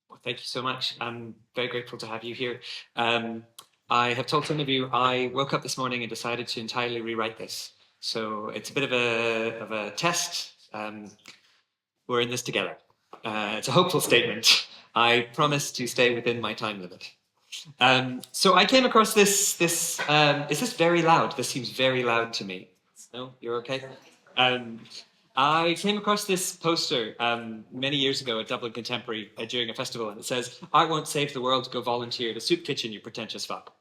Well, thank you so much. I'm very grateful to have you here. Um, I have told some of you I woke up this morning and decided to entirely rewrite this. So it's a bit of a test. We're in this together. It's a hopeful statement. I promise to stay within my time limit. So I came across this. Is this very loud? This seems very loud to me. No, you're okay. Um, I came across this poster many years ago at Dublin Contemporary during a festival, and it says, "I won't save the world. Go volunteer at a soup kitchen, you pretentious fuck."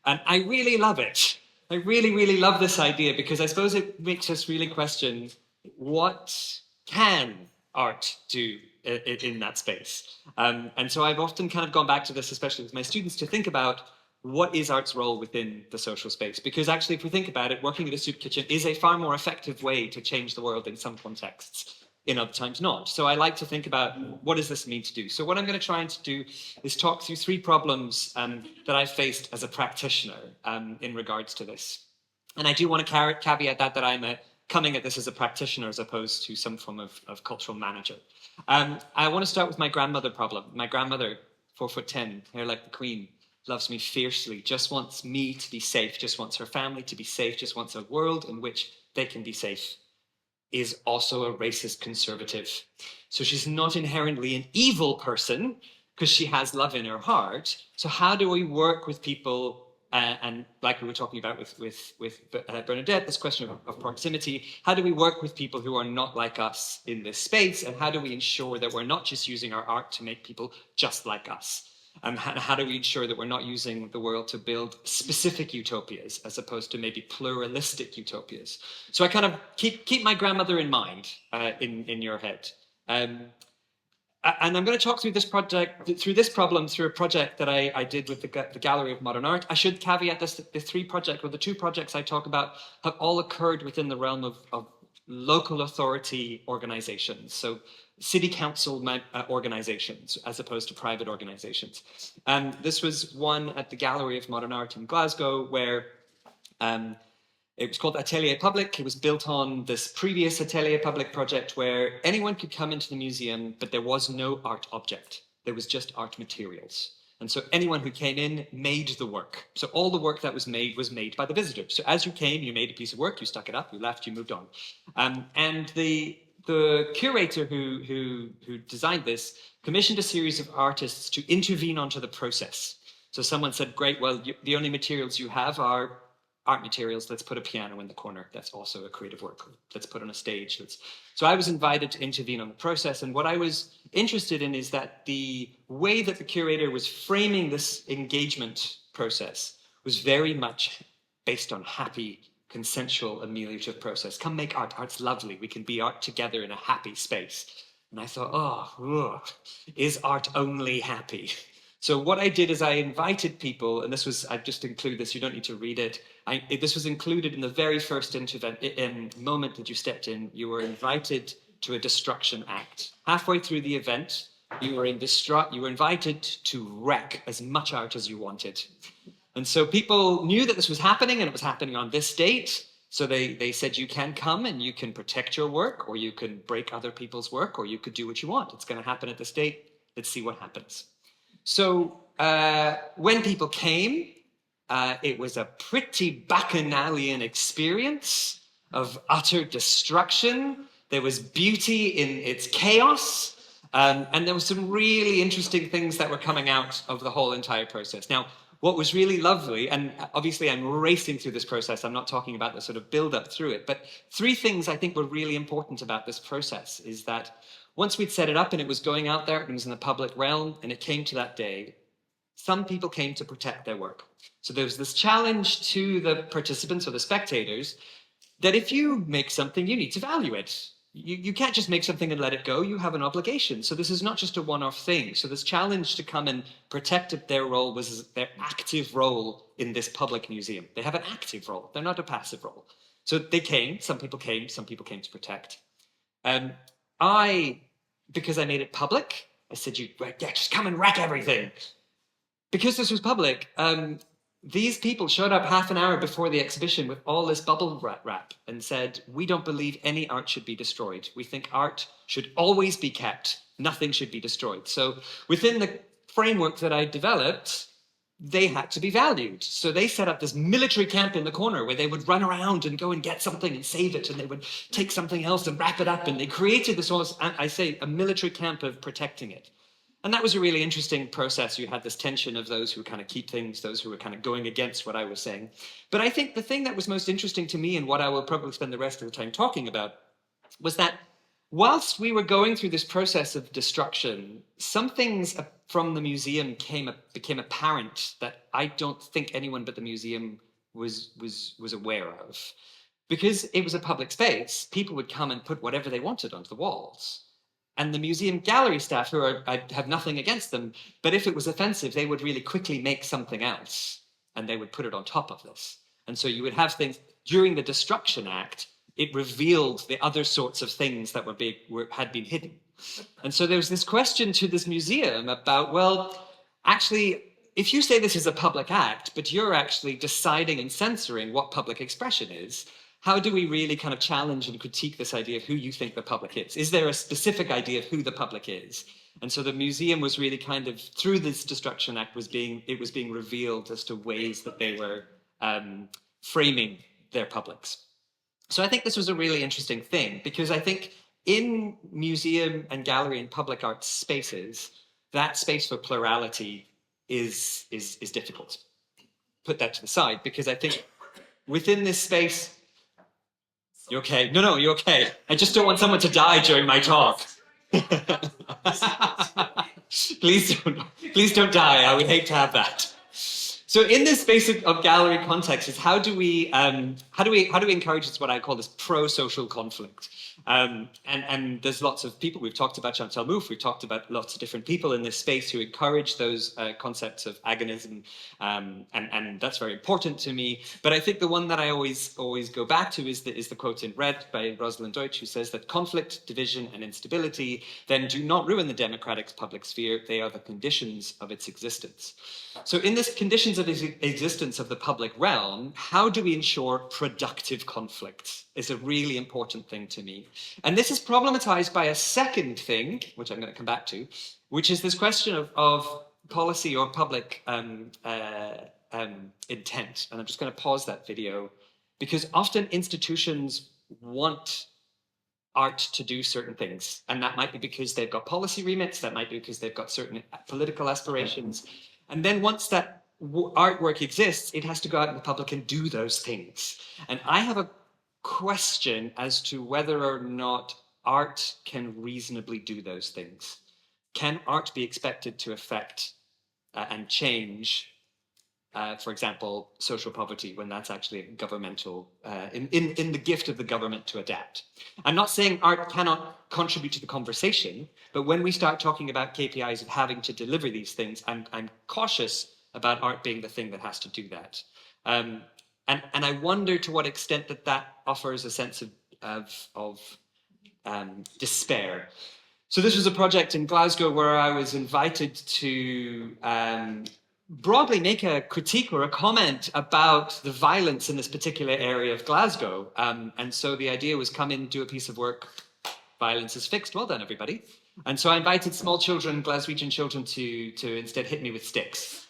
And I really love it. I really, really love this idea because I suppose it makes us really question what can art do in that space. And so I've often kind of gone back to this, especially with my students, to think about what is art's role within the social space? Because actually, if we think about it, working at a soup kitchen is a far more effective way to change the world in some contexts. In other times, not. So I like to think about what does this mean to do? So what I'm going to try and do is talk through three problems that I've faced as a practitioner in regards to this. And I do want to caveat that I'm coming at this as a practitioner as opposed to some form of cultural manager. I want to start with my grandmother problem. My grandmother, 4'10", hair like the Queen, loves me fiercely, just wants me to be safe, just wants her family to be safe, just wants a world in which they can be safe, is also a racist conservative. So she's not inherently an evil person because she has love in her heart. So how do we work with people and like we were talking about with Bernadette, this question of proximity, how do we work with people who are not like us in this space? And how do we ensure that we're not just using our art to make people just like us? How do we ensure that we're not using the world to build specific utopias as opposed to maybe pluralistic utopias? So I kind of keep my grandmother in mind in your head. And I'm going to talk through this problem through a project that I did with the Gallery of Modern Art. I should caveat this: that the two projects I talk about have all occurred within the realm of local authority organizations, so city council organizations, as opposed to private organizations. And this was one at the Gallery of Modern Art in Glasgow, where it was called Atelier Public. It was built on this previous Atelier Public project where anyone could come into the museum, but there was no art object. There was just art materials. And so anyone who came in made the work. So all the work that was made by the visitors. So as you came, you made a piece of work, you stuck it up, you left, you moved on. And the curator who designed this commissioned a series of artists to intervene onto the process. So someone said, great, well, the only materials you have are art materials. Let's put a piano in the corner. That's also a creative work. Let's put on a stage. So I was invited to intervene on the process. And what I was interested in is that the way that the curator was framing this engagement process was very much based on happy, consensual, ameliorative process. Come make art. Art's lovely. We can be art together in a happy space. And I thought, oh, is art only happy? So what I did is I invited people, and I just include this, you don't need to read it. This was included in the very first moment that you stepped in. You were invited to a destruction act. Halfway through the event, you were invited to wreck as much art as you wanted. And so people knew that this was happening, and it was happening on this date. So they said, you can come and you can protect your work, or you can break other people's work, or you could do what you want. It's going to happen at this date. Let's see what happens. So when people came, it was a pretty bacchanalian experience of utter destruction. There was beauty in its chaos. And there were some really interesting things that were coming out of the whole entire process. Now, what was really lovely, and obviously I'm racing through this process, I'm not talking about the sort of build-up through it, but three things I think were really important about this process is that once we'd set it up and it was going out there, it was in the public realm, and it came to that day, some people came to protect their work. So there was this challenge to the participants or the spectators that if you make something, you need to value it. You can't just make something and let it go. You have an obligation. So this is not just a one-off thing. So this challenge to come and protect their role was their active role in this public museum. They have an active role. They're not a passive role. So they came. Some people came to protect. Because I made it public, I said, just come and wreck everything. Because this was public, these people showed up half an hour before the exhibition with all this bubble wrap and said, we don't believe any art should be destroyed. We think art should always be kept. Nothing should be destroyed. So within the framework that I developed, they had to be valued. So they set up this military camp in the corner where they would run around and go and get something and save it, and they would take something else and wrap it up, and they created this almost, I say, a military camp of protecting it. And that was a really interesting process. You had this tension of those who kind of keep things, those who were kind of going against what I was saying. But I think the thing that was most interesting to me, and what I will probably spend the rest of the time talking about, was that whilst we were going through this process of destruction, some things from the museum became apparent that I don't think anyone but the museum was aware of. Because it was a public space, people would come and put whatever they wanted onto the walls. And the museum gallery staff, I have nothing against them, but if it was offensive, they would really quickly make something else, and they would put it on top of this. And so you would have things, during the destruction act, it revealed the other sorts of things that had been hidden. And so there was this question to this museum about, well, actually, if you say this is a public act, but you're actually deciding and censoring what public expression is, how do we really kind of challenge and critique this idea of who you think the public is? Is there a specific idea of who the public is? And so the museum was really kind of, through this destruction act, it was being revealed as to ways that they were framing their publics. So I think this was a really interesting thing, because I think in museum and gallery and public art spaces, that space for plurality is difficult. Put that to the side, because I think within this space, you okay? No, you're okay. I just don't want someone to die during my talk. Please don't die. I would hate to have that. So in this space of gallery context, is how do we encourage this, what I call this pro-social conflict? And there's lots of people, we've talked about Chantal Mouffe, we've talked about lots of different people in this space who encourage those concepts of agonism, and that's very important to me. But I think the one that I always go back to is the quote in red by Rosalind Deutsch, who says that conflict, division, and instability then do not ruin the democratic public sphere, they are the conditions of its existence. So in this conditions of existence of the public realm, how do we ensure productive conflict is a really important thing to me. And this is problematized by a second thing, which I'm going to come back to, which is this question of policy or public intent. And I'm just going to pause that video, because often institutions want art to do certain things. And that might be because they've got policy remits, that might be because they've got certain political aspirations. And then once that artwork exists, it has to go out in the public and do those things. And I have a question as to whether or not art can reasonably do those things. Can art be expected to affect and change, for example, social poverty, when that's actually a governmental, in the gift of the government to adapt? I'm not saying art cannot contribute to the conversation, but when we start talking about KPIs of having to deliver these things, I'm cautious about art being the thing that has to do that. And I wonder to what extent that offers a sense of despair. So this was a project in Glasgow where I was invited to broadly make a critique or a comment about the violence in this particular area of Glasgow. And so the idea was, come in, do a piece of work, violence is fixed, well done everybody. And so I invited small children, Glaswegian children, to instead hit me with sticks.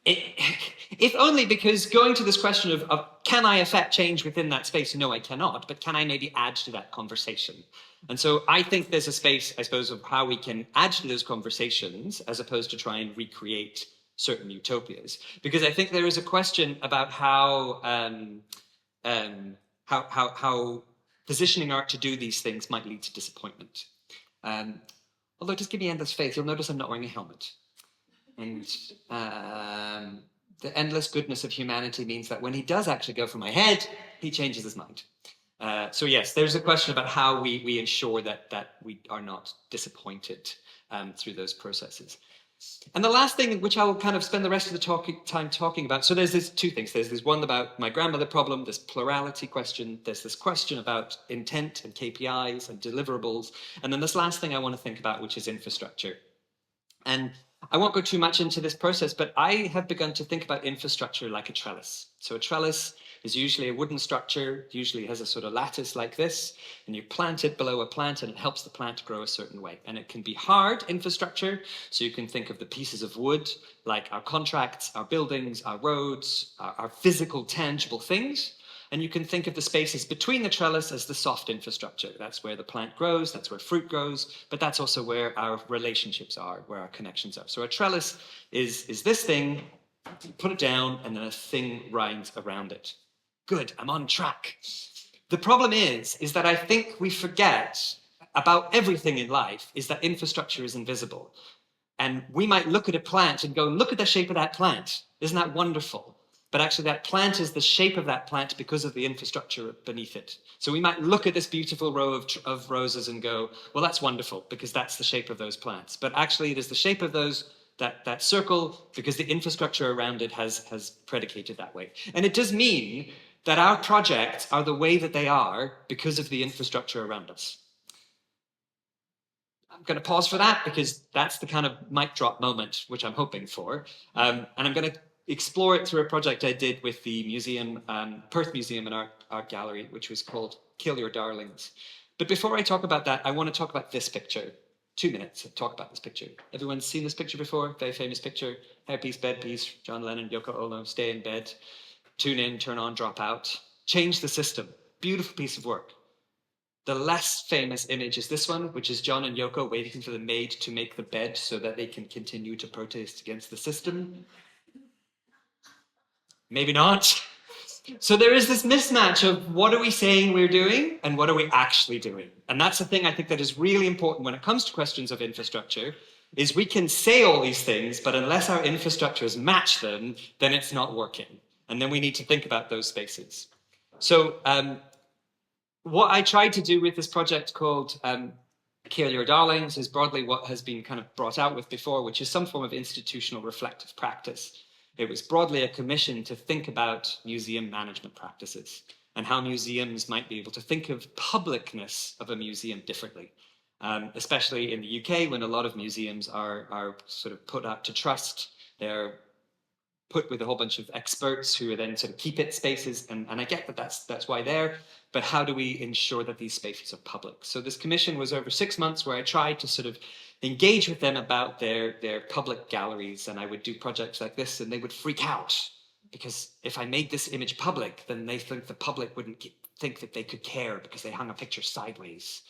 If only because going to this question of can I affect change within that space? No, I cannot, but can I maybe add to that conversation? And so I think there's a space, I suppose, of how we can add to those conversations as opposed to try and recreate certain utopias. Because I think there is a question about how positioning art to do these things might lead to disappointment. Although, just give me endless faith, you'll notice I'm not wearing a helmet. And the endless goodness of humanity means that when he does actually go for my head, he changes his mind. So yes, there's a question about how we ensure that we are not disappointed through those processes. And the last thing, which I will kind of spend the rest of the time talking about, so there's two things. There's this one about my grandmother problem, this plurality question. There's this question about intent and KPIs and deliverables. And then this last thing I want to think about, which is infrastructure. And I won't go too much into this process, but I have begun to think about infrastructure like a trellis. So a trellis is usually a wooden structure, usually has a sort of lattice like this, and you plant it below a plant and it helps the plant grow a certain way. And it can be hard infrastructure, so you can think of the pieces of wood, like our contracts, our buildings, our roads, our physical, tangible things. And you can think of the spaces between the trellis as the soft infrastructure. That's where the plant grows, that's where fruit grows, but that's also where our relationships are, where our connections are. So a trellis is this thing, you put it down, and then a thing rides around it. Good, I'm on track. The problem is that I think we forget about everything in life is that infrastructure is invisible. And we might look at a plant and go, look at the shape of that plant. Isn't that wonderful? But actually that plant is the shape of that plant because of the infrastructure beneath it. So we might look at this beautiful row of roses and go, well, that's wonderful because that's the shape of those plants. But actually it is the shape of that circle because the infrastructure around it has predicated that way. And it does mean that our projects are the way that they are because of the infrastructure around us. I'm going to pause for that because that's the kind of mic drop moment which I'm hoping for. And I'm going to explore it through a project I did with the museum, Perth Museum and Art Gallery, which was called Kill Your Darlings. But before I talk about that, I want to talk about this picture. 2 minutes to talk about this picture. Everyone's seen this picture before? Very famous picture. Hairpiece, bedpiece, John Lennon, Yoko Ono, stay in bed, tune in, turn on, drop out. Change the system. Beautiful piece of work. The less famous image is this one, which is John and Yoko waiting for the maid to make the bed so that they can continue to protest against the system. Maybe not. So there is this mismatch of what are we saying we're doing and what are we actually doing? And that's the thing I think that is really important when it comes to questions of infrastructure, is we can say all these things, but unless our infrastructures match them, then it's not working. And then we need to think about those spaces. So what I tried to do with this project called Kill Your Darlings is broadly what has been kind of brought out with before, which is some form of institutional reflective practice. It was broadly a commission to think about museum management practices and how museums might be able to think of publicness of a museum differently, especially in the UK when a lot of museums are sort of put out to trust. They're put with a whole bunch of experts who are then sort of keep it spaces, and I get that that's why they're, but how do we ensure that these spaces are public? So this commission was over 6 months where I tried to sort of engage with them about their public galleries, and I would do projects like this and they would freak out because if I made this image public, then they think the public wouldn't think that they could care because they hung a picture sideways.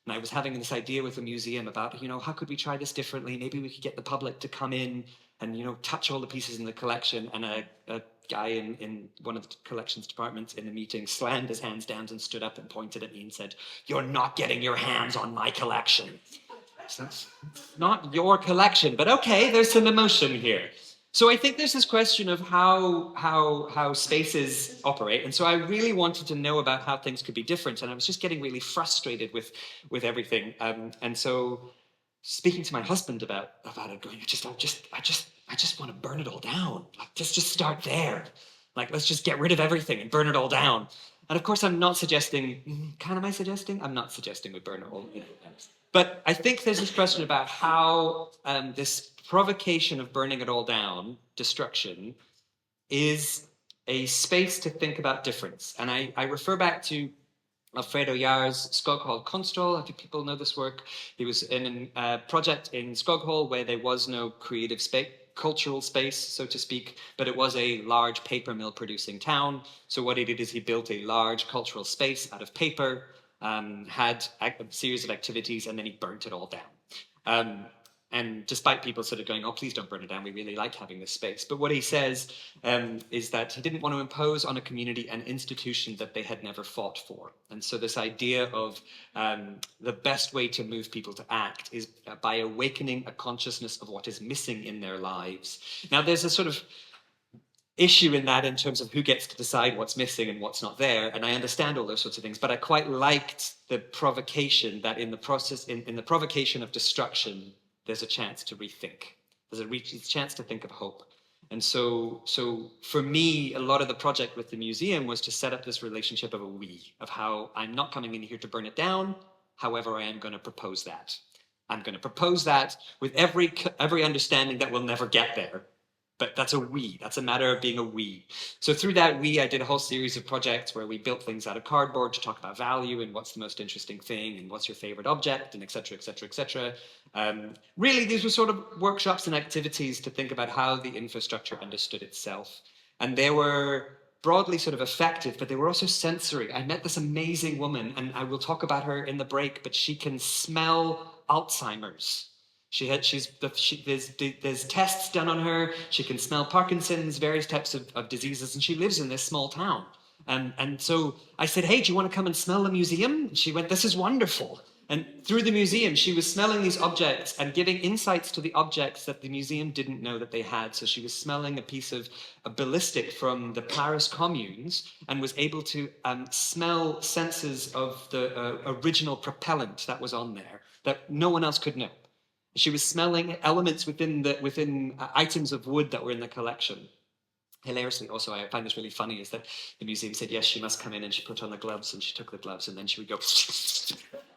And I was having this idea with the museum about, how could we try this differently? Maybe we could get the public to come in and, touch all the pieces in the collection. And a guy in one of the collections departments in the meeting slammed his hands down and stood up and pointed at me and said, "You're not getting your hands on my collection." So it's not your collection, but okay, there's some emotion here. So I think there's this question of how spaces operate. And so I really wanted to know about how things could be different. And I was just getting really frustrated with everything. And so speaking to my husband about it, going, I just want to burn it all down. Like, just start there. Like, let's just get rid of everything and burn it all down. And of course, I'm not suggesting, am I suggesting? I'm not suggesting we burn it all down. But I think there's this question about how this provocation of burning it all down, destruction, is a space to think about difference. And I refer back to Alfredo Yar's Skoghall Konsthall. I think people know this work. He was in a project in Skoghall where there was no creative space, cultural space, so to speak, but it was a large paper mill producing town. So what he did is he built a large cultural space out of paper, had a series of activities, and then he burnt it all down. And despite people sort of going, "Oh, please don't burn it down, we really like having this space." But what he says is that he didn't want to impose on a community an institution that they had never fought for. And so this idea of the best way to move people to act is by awakening a consciousness of what is missing in their lives. Now, there's a sort of issue in that in terms of who gets to decide what's missing and what's not there. And I understand all those sorts of things, but I quite liked the provocation that in the process, in the provocation of destruction, there's a chance to rethink. There's a chance to think of hope. And so for me, a lot of the project with the museum was to set up this relationship of a we, of how I'm not coming in here to burn it down. However, I am going to propose that. I'm going to propose that with every understanding that we'll never get there. But that's a we. That's a matter of being a we. So through that we, I did a whole series of projects where we built things out of cardboard to talk about value and what's the most interesting thing and what's your favorite object and et cetera, et cetera, et cetera. Really, these were sort of workshops and activities to think about how the infrastructure understood itself. And they were broadly sort of affective, but they were also sensory. I met this amazing woman, and I will talk about her in the break, but she can smell Alzheimer's. There's tests done on her. She can smell Parkinson's, various types of diseases, and she lives in this small town. And so I said, hey, do you want to come and smell the museum? And she went, this is wonderful. And through the museum, she was smelling these objects and giving insights to the objects that the museum didn't know that they had. So she was smelling a piece of a ballistic from the Paris communes and was able to smell senses of the original propellant that was on there that no one else could know. She was smelling elements within items of wood that were in the collection. Hilariously, also, I find this really funny, is that the museum said, yes, she must come in, and she put on the gloves, and she took the gloves, and then she would go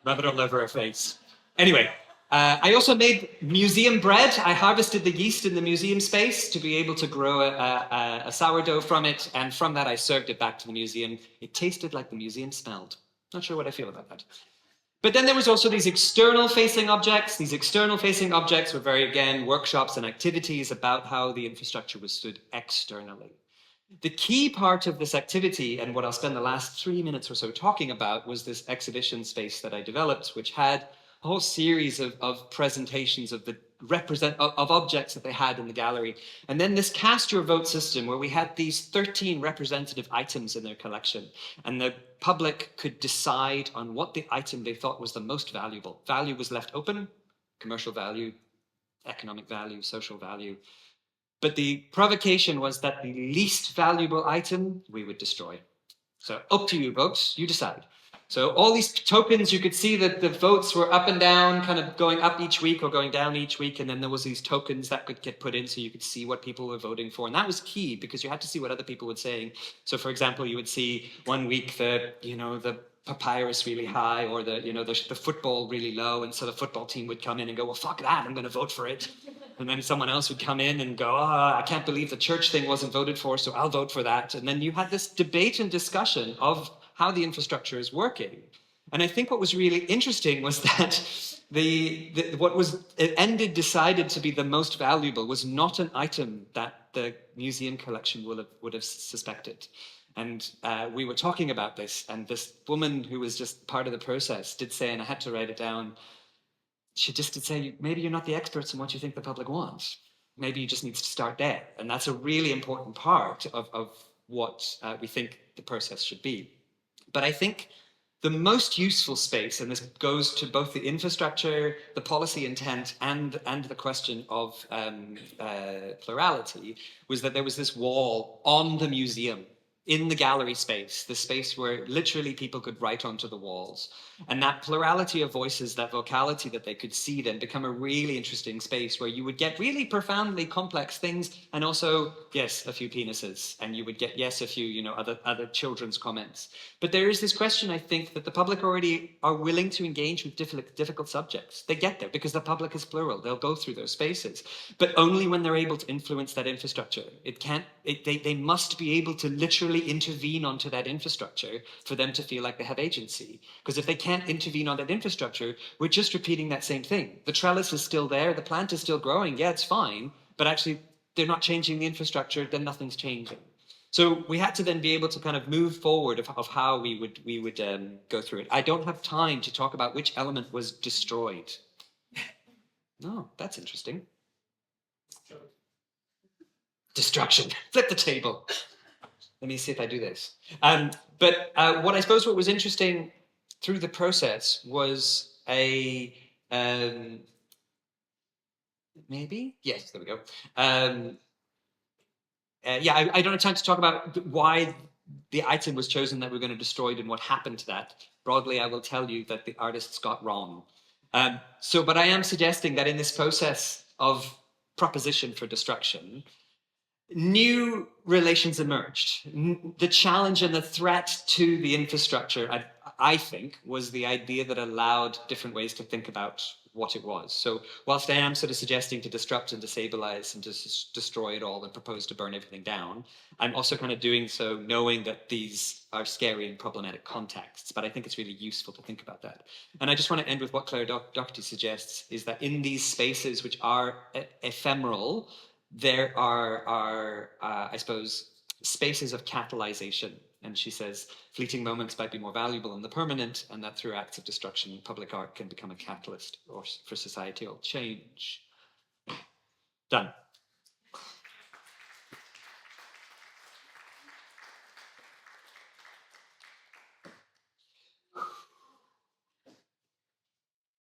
rub it all over her face. Anyway, I also made museum bread. I harvested the yeast in the museum space to be able to grow a sourdough from it, and from that I served it back to the museum. It tasted like the museum smelled. Not sure what I feel about that. But then there was also these external-facing objects. These external-facing objects were very, again, workshops and activities about how the infrastructure was stood externally. The key part of this activity, and what I'll spend the last 3 minutes or so talking about, was this exhibition space that I developed, which had a whole series of presentations of objects that they had in the gallery. And then this cast your vote system where we had these 13 representative items in their collection. And the public could decide on what the item they thought was the most valuable. Value was left open, commercial value, economic value, social value. But the provocation was that the least valuable item we would destroy. So up to you, folks, you decide. So all these tokens, you could see that the votes were up and down, kind of going up each week or going down each week. And then there was these tokens that could get put in so you could see what people were voting for. And that was key because you had to see what other people were saying. So for example, you would see one week the papyrus really high or the football really low. And so the football team would come in and go, well, fuck that, I'm going to vote for it. And then someone else would come in and go, I can't believe the church thing wasn't voted for, so I'll vote for that. And then you had this debate and discussion of how the infrastructure is working. And I think what was really interesting was that what was decided to be the most valuable was not an item that the museum collection would have suspected. And we were talking about this, and this woman who was just part of the process did say, and I had to write it down, she just did say, maybe you're not the experts in what you think the public wants. Maybe you just need to start there. And that's a really important part of what we think the process should be. But I think the most useful space, and this goes to both the infrastructure, the policy intent, and the question of plurality, was that there was this wall on the museum, in the gallery space, the space where literally people could write onto the walls. And that plurality of voices, that vocality that they could see, then become a really interesting space where you would get really profoundly complex things, and also, yes, a few penises, and you would get, yes, a few, other children's comments. But there is this question, I think, that the public already are willing to engage with difficult subjects. They get there because the public is plural. They'll go through those spaces, but only when they're able to influence that infrastructure. They must be able to literally intervene onto that infrastructure for them to feel like they have agency. Because if they can't intervene on that infrastructure, we're just repeating that same thing. The trellis is still there, the plant is still growing, yeah, it's fine, but actually they're not changing the infrastructure, then nothing's changing. So we had to then be able to kind of move forward of how we would go through it. I don't have time to talk about which element was destroyed. No, that's interesting. Destruction. Flip the table. Let me see if I do this. But what I suppose what was interesting through the process was maybe? Yes, there we go. I don't have time to talk about why the item was chosen that we're going to destroy and what happened to that. Broadly, I will tell you that the artists got wrong. But I am suggesting that in this process of proposition for destruction, new relations emerged. The challenge and the threat to the infrastructure, I think, was the idea that allowed different ways to think about what it was. So whilst I am sort of suggesting to disrupt and destabilize and just destroy it all and propose to burn everything down, I'm also kind of doing so knowing that these are scary and problematic contexts, but I think it's really useful to think about that. And I just want to end with what Claire Doherty suggests, is that in these spaces which are ephemeral, there are I suppose, spaces of catalyzation. And she says, fleeting moments might be more valuable than the permanent, and that through acts of destruction, public art can become a catalyst for societal change. Done.